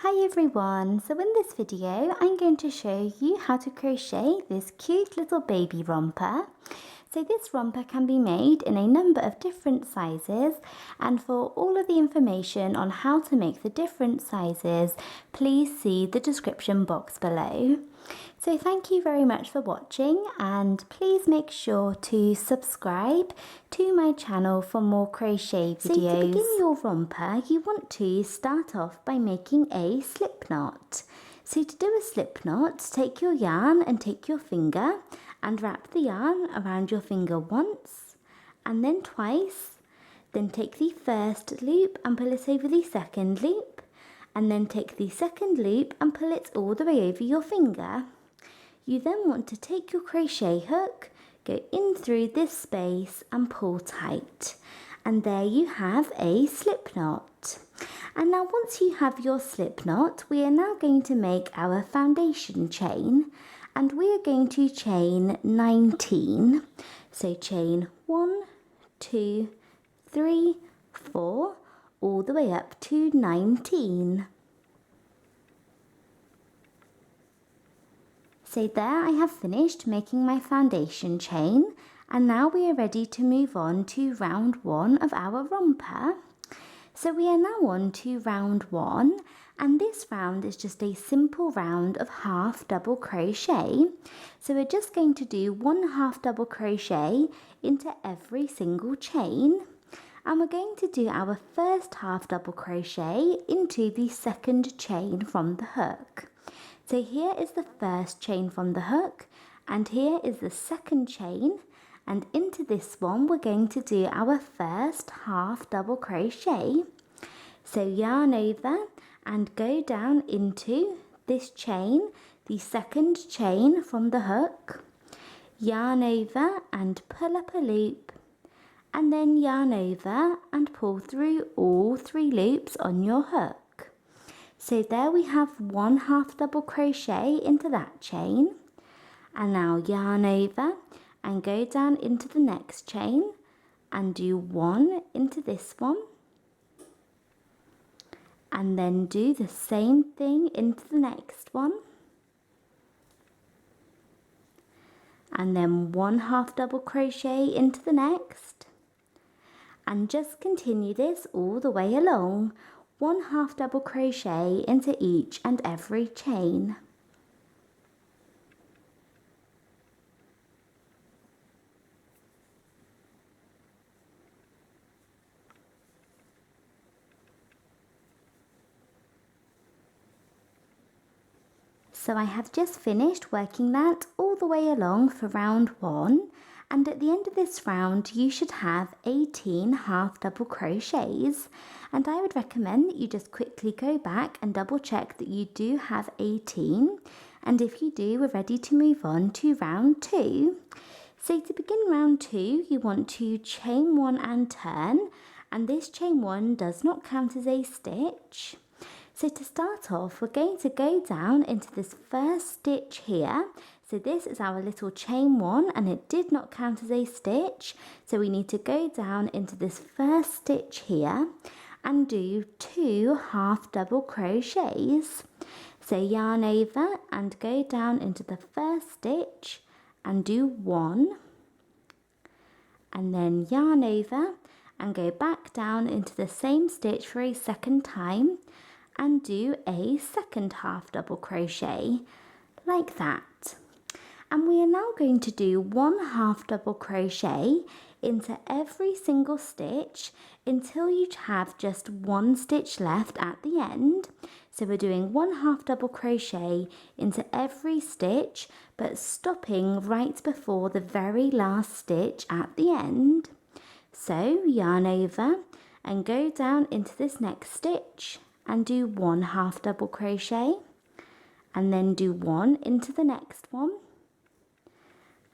Hi everyone, so in this video I'm going to show you how to crochet this cute little baby romper. So this romper can be made in a number of different sizes, and for all of the information on how to make the different sizes, please see the description box below. So thank you very much for watching, and please make sure to subscribe to my channel for more crochet videos. So to begin your romper, you want to start off by making a slip knot. So to do a slip knot, take your yarn and take your finger and wrap the yarn around your finger once and then twice. Then take the first loop and pull it over the second loop, and then take the second loop and pull it all the way over your finger. You then want to take your crochet hook, go in through this space and pull tight. And there you have a slip knot. And now once you have your slip knot, we are now going to make our foundation chain. And we are going to chain 19. So chain 1, 2, 3, 4, all the way up to 19. So there I have finished making my foundation chain, and now we are ready to move on to round 1 of our romper. So we are now on to round 1, and this round is just a simple round of half double crochet. So we're just going to do 1 half double crochet into every single chain, and we're going to do our first half double crochet into the second chain from the hook. So here is the first chain from the hook, and here is the second chain, and into this one we're going to do our first half double crochet. So yarn over and go down into this chain, the second chain from the hook, yarn over and pull up a loop, and then yarn over and pull through all 3 loops on your hook. So there we have 1 half double crochet into that chain, and now yarn over and go down into the next chain and do 1 into this one, and then do the same thing into the next one, and then 1 half double crochet into the next, and just continue this all the way along, 1 half double crochet into each and every chain. So I have just finished working that all the way along for round 1, and at the end of this round you should have 18 half double crochets, and I would recommend that you just quickly go back and double check that you do have 18, and if you do, we're ready to move on to round 2. So to begin round 2, you want to chain 1 and turn, and this chain 1 does not count as a stitch. So to start off, we're going to go down into this first stitch here. So this is our little chain 1, and it did not count as a stitch. So we need to go down into this first stitch here and do 2 half double crochets. So yarn over and go down into the first stitch and do 1. And then yarn over and go back down into the same stitch for a second time and do a second half double crochet like that. And we are now going to do 1 half double crochet into every single stitch until you have just 1 stitch left at the end. So we're doing 1 half double crochet into every stitch, but stopping right before the very last stitch at the end. So yarn over and go down into this next stitch and do 1 half double crochet, and then do 1 into the next one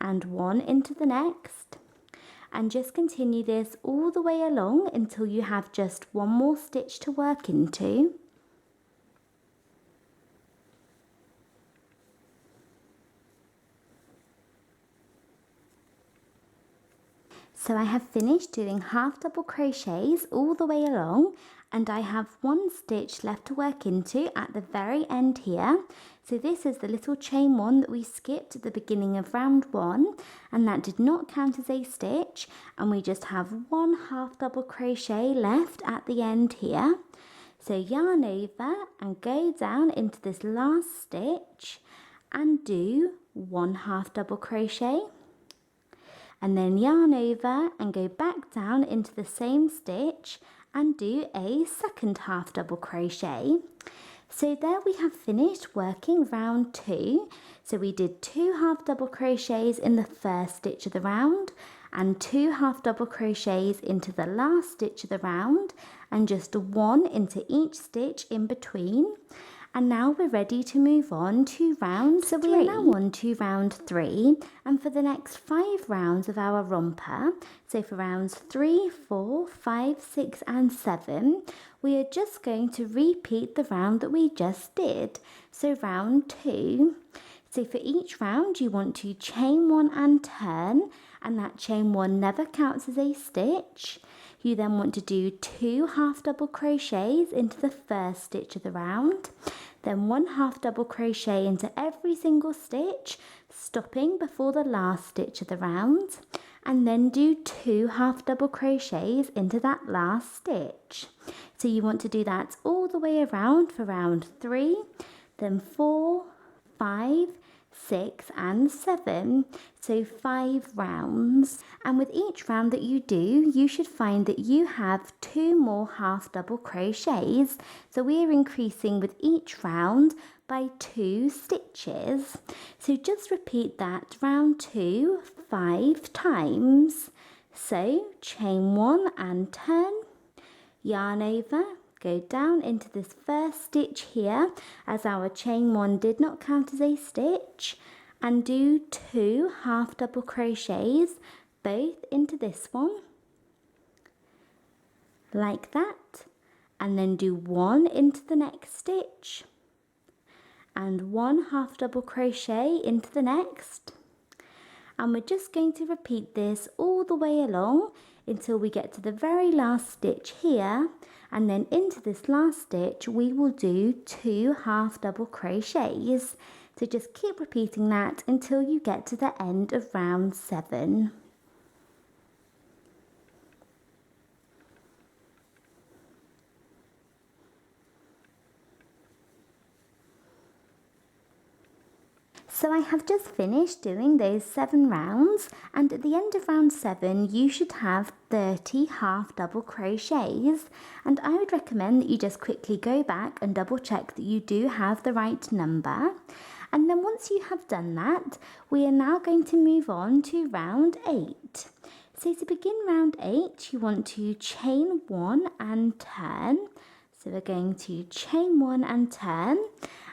and 1 into the next, and just continue this all the way along until you have just 1 more stitch to work into. So I have finished doing half double crochets all the way along, and I have one stitch left to work into at the very end here. So this is the little chain one that we skipped at the beginning of round 1, and that did not count as a stitch, and we just have one half double crochet left at the end here. So yarn over and go down into this last stitch and do one half double crochet, and then yarn over and go back down into the same stitch and do a second half double crochet. So there we have finished working round 2. So we did 2 half double crochets in the first stitch of the round and 2 half double crochets into the last stitch of the round and just 1 into each stitch in between. And now we're ready to move on to round 3. We are now on to round 3, and for the next 5 rounds of our romper, so for rounds 3, 4, 5, 6 and 7, we are just going to repeat the round that we just did, so round 2. So for each round you want to chain 1 and turn, and that chain 1 never counts as a stitch. You then want to do 2 half double crochets into the first stitch of the round, then 1 half double crochet into every single stitch, stopping before the last stitch of the round, and then do 2 half double crochets into that last stitch. So you want to do that all the way around for round 3, then 4, 5, 6 and 7, so 5 rounds. And with each round that you do, you should find that you have 2 more half double crochets. So we are increasing with each round by 2 stitches. So just repeat that round 2 5 times. So chain 1 and turn, yarn over, go down into this first stitch here, as our chain 1 did not count as a stitch, and do 2 half double crochets both into this one, like that, and then do 1 into the next stitch, and 1 half double crochet into the next. And we're just going to repeat this all the way along until we get to the very last stitch here, and then into this last stitch we will do 2 half double crochets. So just keep repeating that until you get to the end of round 7. So I have just finished doing those 7 rounds, and at the end of round 7 you should have 30 half double crochets, and I would recommend that you just quickly go back and double check that you do have the right number. And then once you have done that, we are now going to move on to round 8. So to begin round 8 you want to chain 1 and turn. So we're going to chain 1 and turn.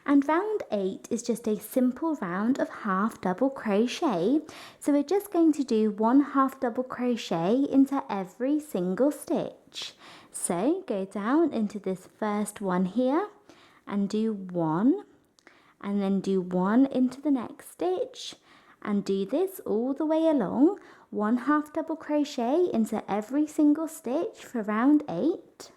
And round 8 is just a simple round of half double crochet. So we're just going to do 1 half double crochet into every single stitch. So go down into this first one here and do 1, and then do 1 into the next stitch, and do this all the way along, 1 half double crochet into every single stitch for round 8.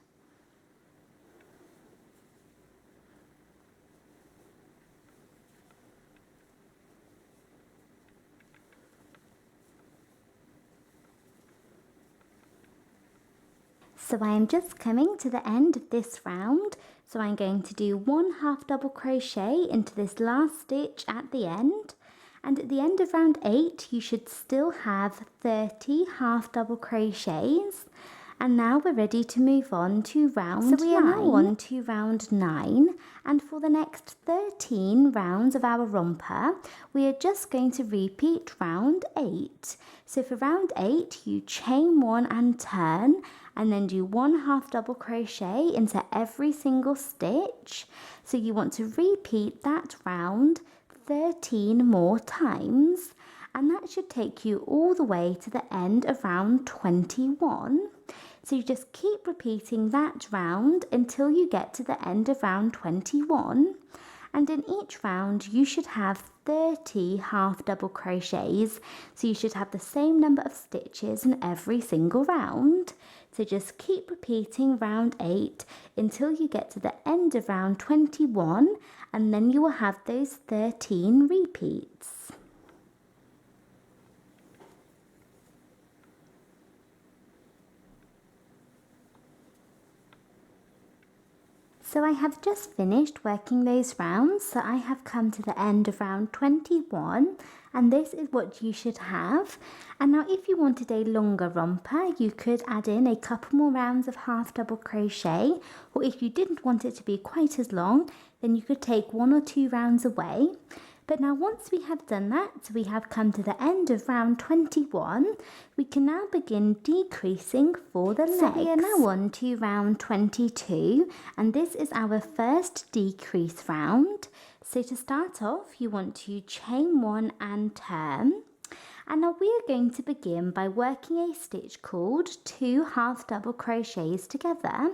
So I am just coming to the end of this round, so I'm going to do 1 half double crochet into this last stitch at the end, and at the end of round 8 you should still have 30 half double crochets. And now we're ready to move on to round 9. So we are now on to round 9, and for the next 13 rounds of our romper we are just going to repeat round 8. So for round 8 you chain 1 and turn, and then do 1 half double crochet into every single stitch. So you want to repeat that round 13 more times, and that should take you all the way to the end of round 21. So you just keep repeating that round until you get to the end of round 21. and in each round you should have 30 half double crochets, so you should have the same number of stitches in every single round. So just keep repeating round 8 until you get to the end of round 21, and then you will have those 13 repeats. So I have just finished working those rounds, so I have come to the end of round 21, and this is what you should have. And now if you wanted a longer romper, you could add in a couple more rounds of half double crochet, or if you didn't want it to be quite as long, then you could take 1 or 2 rounds away. But now once we have done that, we have come to the end of round 21, we can now begin decreasing for the legs. So we are now on to round 22, and this is our first decrease round. So to start off, you want to chain 1 and turn. And now we are going to begin by working a stitch called 2 half double crochets together.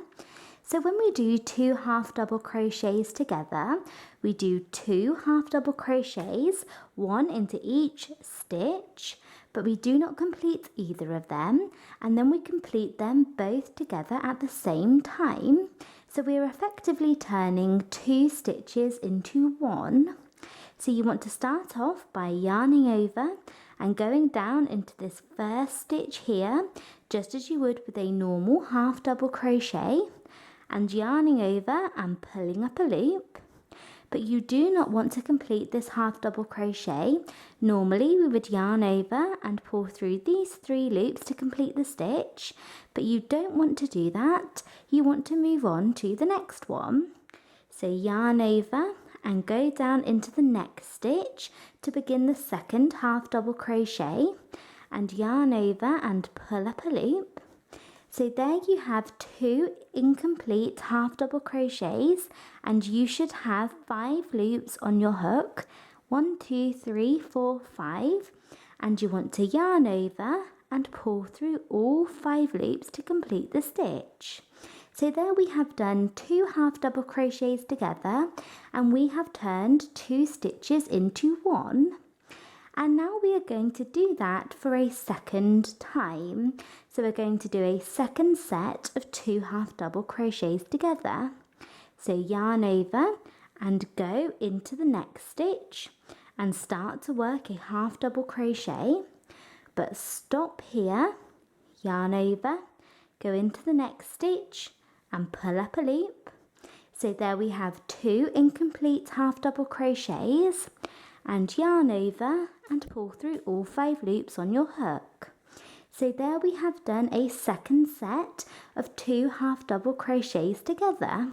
So when we do 2 half double crochets together, we do 2 half double crochets, 1 into each stitch, but we do not complete either of them, and then we complete them both together at the same time. So we are effectively turning 2 stitches into 1. So you want to start off by yarning over and going down into this first stitch here, just as you would with a normal half double crochet, and yarning over and pulling up a loop. But you do not want to complete this half double crochet. Normally we would yarn over and pull through these 3 loops to complete the stitch, but you don't want to do that. You want to move on to the next one. So yarn over and go down into the next stitch to begin the second half double crochet, and yarn over and pull up a loop. So there you have 2 incomplete half double crochets, and you should have 5 loops on your hook. 1, 2, 3, 4, 5, and you want to yarn over and pull through all 5 loops to complete the stitch. So there we have done 2 half double crochets together, and we have turned 2 stitches into 1. And now we are going to do that for a second time. So we're going to do a second set of 2 half double crochets together. So yarn over and go into the next stitch and start to work a half double crochet, but stop here, yarn over, go into the next stitch and pull up a loop. So there we have 2 incomplete half double crochets, and yarn over and pull through all 5 loops on your hook. So there we have done a second set of 2 half double crochets together.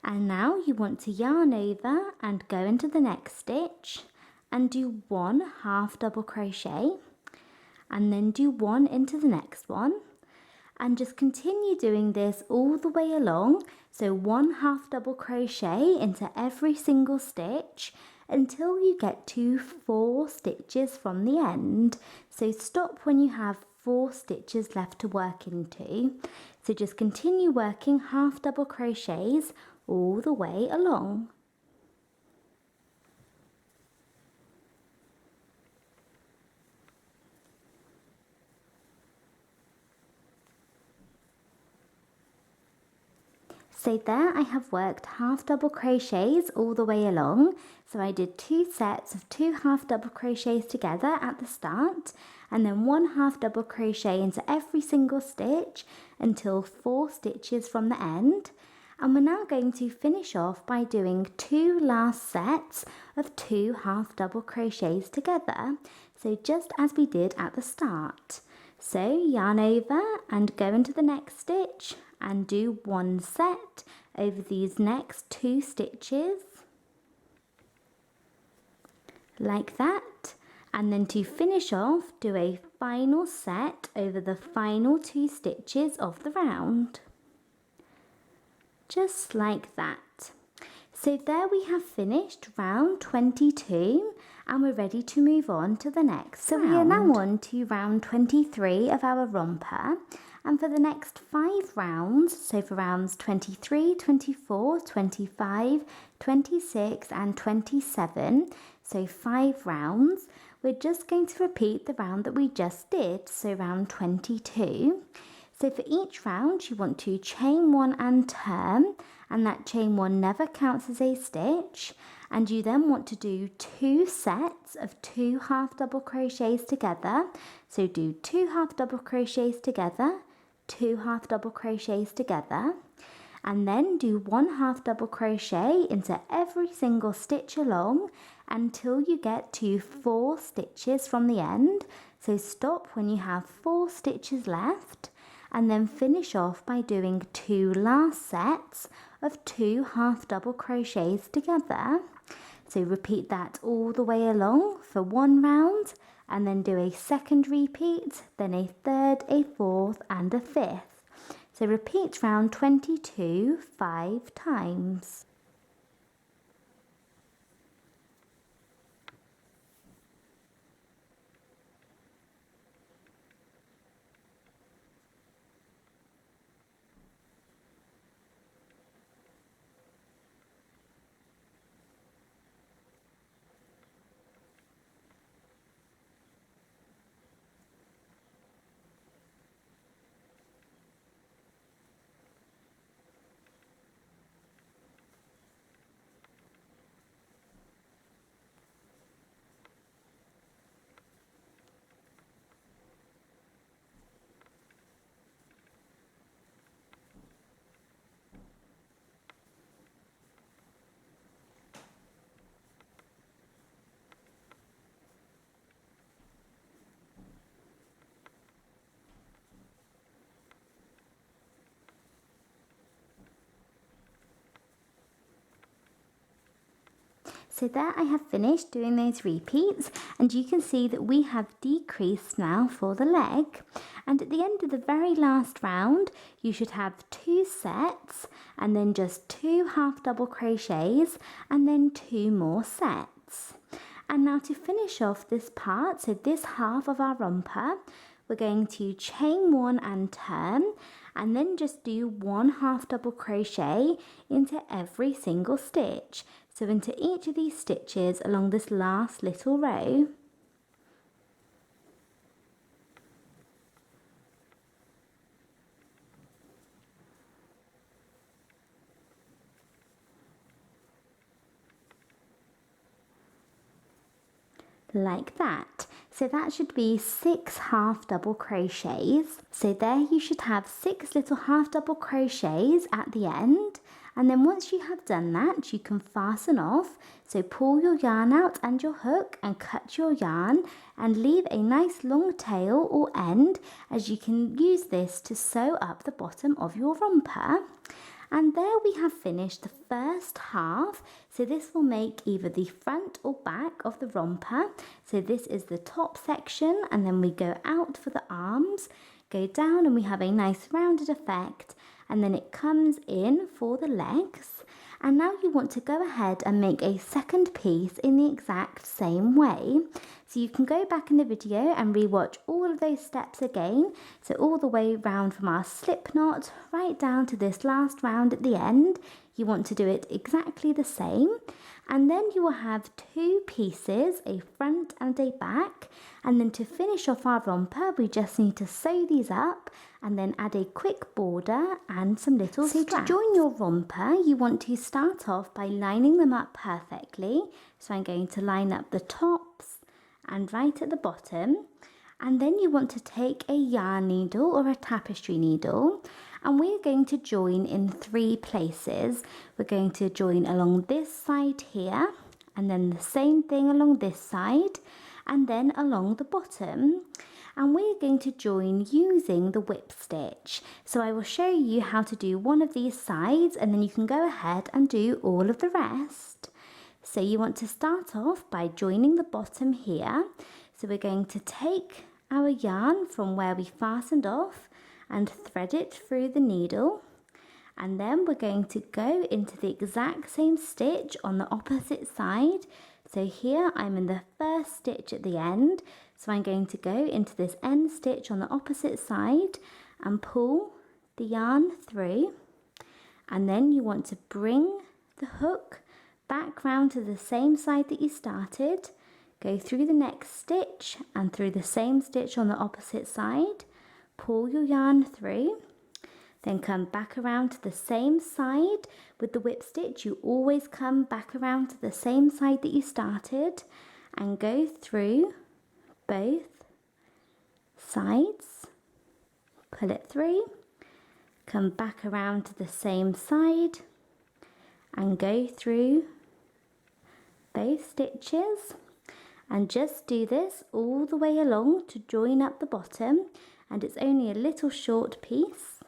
And now you want to yarn over and go into the next stitch and do 1 half double crochet, and then do 1 into the next one, and just continue doing this all the way along. So 1 half double crochet into every single stitch until you get to 4 stitches from the end. So stop when you have 4 stitches left to work into. So just continue working half double crochets all the way along. So there I have worked half double crochets all the way along. So I did 2 sets of 2 half double crochets together at the start, and then 1 half double crochet into every single stitch until 4 stitches from the end. And we're now going to finish off by doing 2 last sets of 2 half double crochets together. So just as we did at the start. So yarn over and go into the next stitch and do 1 set over these next 2 stitches, like that. And then to finish off, do a final set over the final 2 stitches of the round, just like that. So there we have finished round 22, and we're ready to move on to the next round. We are now on to round 23 of our romper, And for the next 5 rounds, so for rounds 23, 24, 25, 26 and 27, so 5 rounds, we're just going to repeat the round that we just did, so round 22. So for each round you want to chain 1 and turn, and that chain 1 never counts as a stitch, and you then want to do 2 sets of 2 half double crochets together. So do 2 half double crochets together, 2 half double crochets together, and then do 1 half double crochet into every single stitch along until you get to 4 stitches from the end. So stop when you have 4 stitches left, and then finish off by doing 2 last sets of 2 half double crochets together. So repeat that all the way along for 1 round, and then do a second repeat, then a third, a fourth and a fifth. So repeat round 22 5 times. So there I have finished doing those repeats, and you can see that we have decreased now for the leg. And at the end of the very last round, you should have 2 sets and then just 2 half double crochets and then 2 more sets. And now to finish off this part, so this half of our romper, we're going to chain 1 and turn, and then just do 1 half double crochet into every single stitch. So into each of these stitches along this last little row. Like that. So that should be 6 half double crochets. So there you should have 6 little half double crochets at the end. And then once you have done that, you can fasten off. So pull your yarn out and your hook and cut your yarn and leave a nice long tail or end, as you can use this to sew up the bottom of your romper. And there we have finished the first half. So this will make either the front or back of the romper. So this is the top section, and then we go out for the arms, go down, and we have a nice rounded effect, and then it comes in for the legs. And now you want to go ahead and make a second piece in the exact same way. So you can go back in the video and rewatch all of those steps again. So all the way round from our slip knot right down to this last round at the end. You want to do it exactly the same. And then you will have 2 pieces, a front and a back. And then to finish off our romper, we just need to sew these up and then add a quick border and some little straps. So to join your romper, you want to start off by lining them up perfectly. So I'm going to line up the tops and right at the bottom. And then you want to take a yarn needle or a tapestry needle, and we're going to join in 3 places. We're going to join along this side here, and then the same thing along this side, and then along the bottom. And we're going to join using the whip stitch. So I will show you how to do one of these sides, and then you can go ahead and do all of the rest. So you want to start off by joining the bottom here. So we're going to take our yarn from where we fastened off and thread it through the needle, and then we're going to go into the exact same stitch on the opposite side. So here I'm in the first stitch at the end, so I'm going to go into this end stitch on the opposite side, and pull the yarn through, and then you want to bring the hook back round to the same side that you started, go through the next stitch and through the same stitch on the opposite side, pull your yarn through, then come back around to the same side. With the whip stitch, you always come back around to the same side that you started and go through both sides, pull it through, come back around to the same side and go through both stitches, and just do this all the way along to join up the bottom, and it's only a little short piece.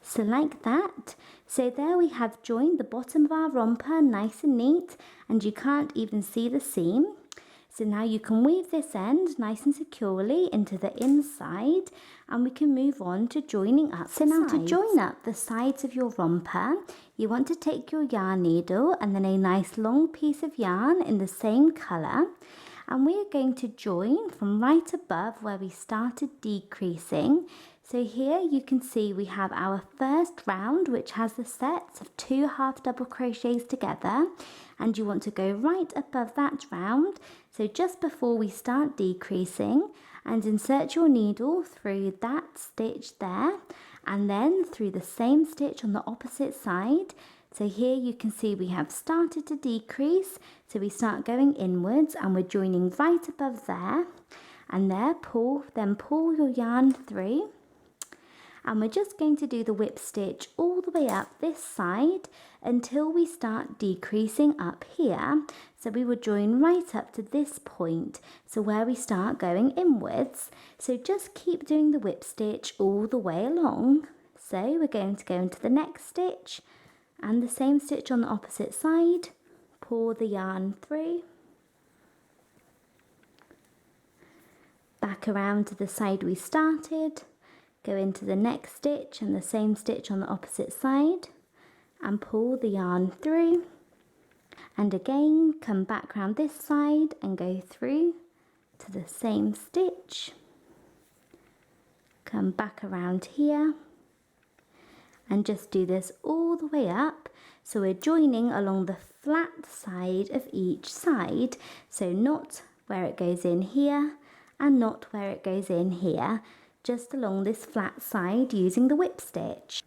So like that. So there we have joined the bottom of our romper nice and neat, and you can't even see the seam. So now you can weave this end nice and securely into the inside, and we can move on to joining up. So now to join up the sides of your romper, you want to take your yarn needle and then a nice long piece of yarn in the same colour, and we are going to join from right above where we started decreasing. So here you can see we have our first round, which has the sets of 2 half double crochets together, and you want to go right above that round, so just before we start decreasing, and insert your needle through that stitch there, and then through the same stitch on the opposite side. So here you can see we have started to decrease, so we start going inwards and we're joining right above there, and there then pull your yarn through, and we're just going to do the whip stitch all the way up this side until we start decreasing up here. So we will join right up to this point, so where we start going inwards. So just keep doing the whip stitch all the way along. So we're going to go into the next stitch and the same stitch on the opposite side, pull the yarn through, back around to the side we started, go into the next stitch and the same stitch on the opposite side and pull the yarn through, and again come back round this side and go through to the same stitch, come back around here, and just do this all the way up. So we're joining along the flat side of each side, so not where it goes in here and not where it goes in here, just along this flat side using the whip stitch.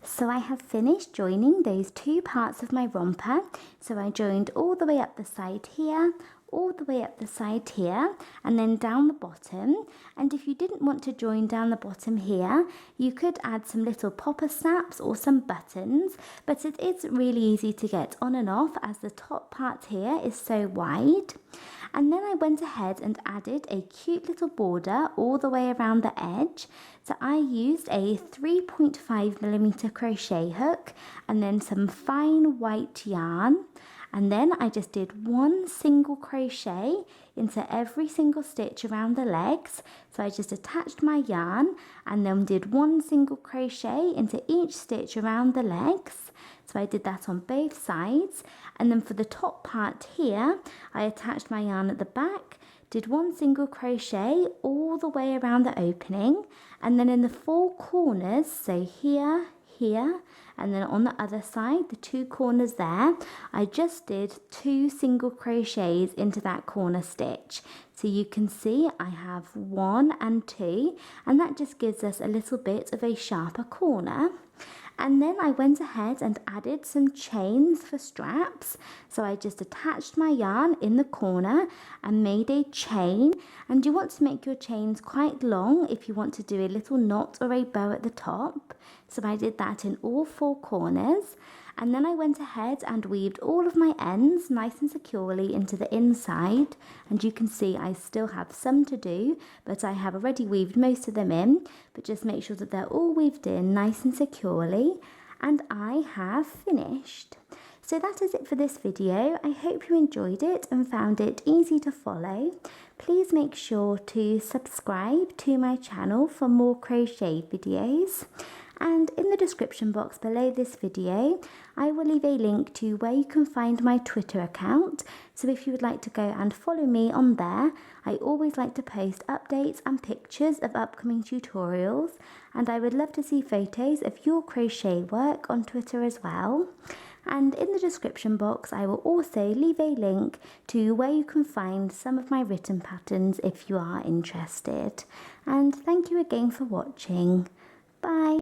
So I have finished joining those 2 parts of my romper. So I joined all the way up the side here, all the way up the side here, and then down the bottom. And if you didn't want to join down the bottom here, you could add some little popper snaps or some buttons, but it is really easy to get on and off as the top part here is so wide. And then I went ahead and added a cute little border all the way around the edge. So I used a 3.5mm crochet hook and then some fine white yarn. And then I just did 1 single crochet into every single stitch around the legs. So I just attached my yarn and then did 1 single crochet into each stitch around the legs. So I did that on both sides, and then for the top part here I attached my yarn at the back, did 1 single crochet all the way around the opening, and then in the 4 corners, so here, here, and then on the other side, the 2 corners there, I just did 2 single crochets into that corner stitch. So you can see I have 1 and 2, and that just gives us a little bit of a sharper corner. And then I went ahead and added some chains for straps. So I just attached my yarn in the corner and made a chain. And you want to make your chains quite long if you want to do a little knot or a bow at the top. So I did that in all 4 corners. And then I went ahead and weaved all of my ends nice and securely into the inside, and you can see I still have some to do, but I have already weaved most of them in. But just make sure that they're all weaved in nice and securely, and I have finished. So that is it for this video. I hope you enjoyed it and found it easy to follow. Please make sure to subscribe to my channel for more crochet videos. And in the description box below this video, I will leave a link to where you can find my Twitter account. So if you would like to go and follow me on there, I always like to post updates and pictures of upcoming tutorials. And I would love to see photos of your crochet work on Twitter as well. And in the description box, I will also leave a link to where you can find some of my written patterns if you are interested. And thank you again for watching. Bye.